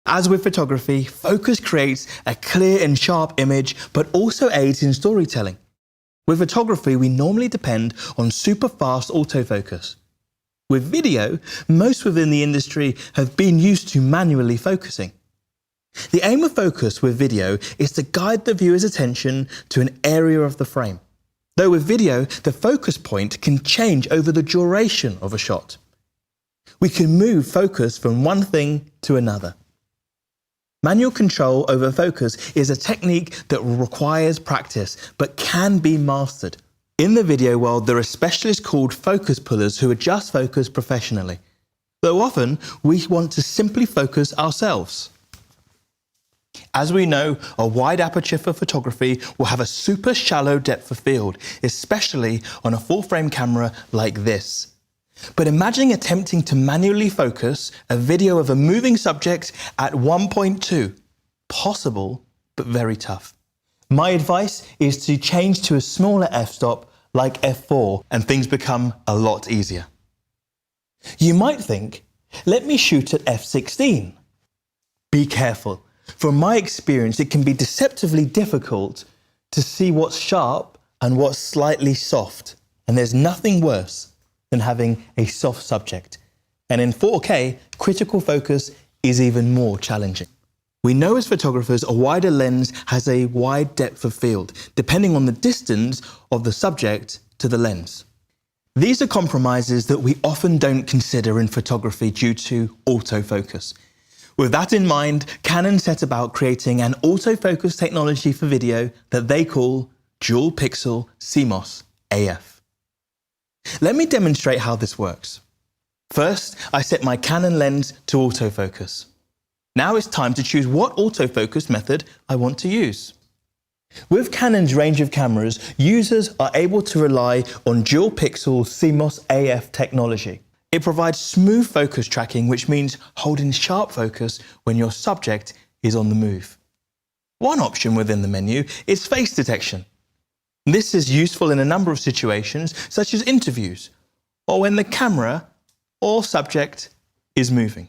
As with photography, focus creates a clear and sharp image, but also aids in storytelling. With photography, we normally depend on super fast autofocus. With video, most within the industry have been used to manually focusing. The aim of focus with video is to guide the viewer's attention to an area of the frame. Though with video, the focus point can change over the duration of a shot. We can move focus from one thing to another. Manual control over focus is a technique that requires practice, but can be mastered. In the video world, there are specialists called focus pullers who adjust focus professionally, though often we want to simply focus ourselves. As we know, a wide aperture for photography will have a super shallow depth of field, especially on a full-frame camera like this. But imagine attempting to manually focus a video of a moving subject at 1.2. Possible, but very tough. My advice is to change to a smaller f-stop like f4 and things become a lot easier. You might think, let me shoot at f16. Be careful. From my experience, it can be deceptively difficult to see what's sharp and what's slightly soft, and there's nothing worse than having a soft subject. And in 4K, critical focus is even more challenging. We know as photographers a wider lens has a wide depth of field, depending on the distance of the subject to the lens. These are compromises that we often don't consider in photography due to autofocus. With that in mind, Canon set about creating an autofocus technology for video that they call Dual Pixel CMOS AF. Let me demonstrate how this works. First, I set my Canon lens to autofocus. Now it's time to choose what autofocus method I want to use. With Canon's range of cameras, users are able to rely on Dual Pixel CMOS AF technology. It provides smooth focus tracking, which means holding sharp focus when your subject is on the move. One option within the menu is face detection. This is useful in a number of situations, such as interviews, or when the camera or subject is moving.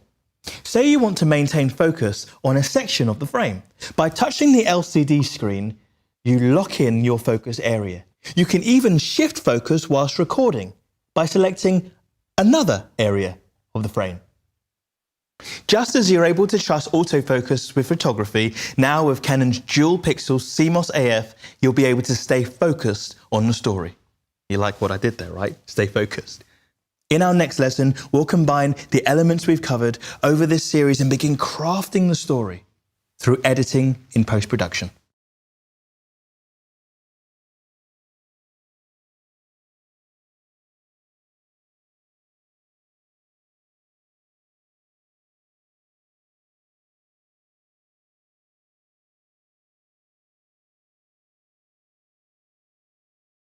Say you want to maintain focus on a section of the frame. By touching the LCD screen, you lock in your focus area. You can even shift focus whilst recording by selecting another area of the frame. Just as you're able to trust autofocus with photography, now with Canon's Dual Pixel CMOS AF, you'll be able to stay focused on the story. You like what I did there, right? Stay focused. In our next lesson, we'll combine the elements we've covered over this series and begin crafting the story through editing in post-production.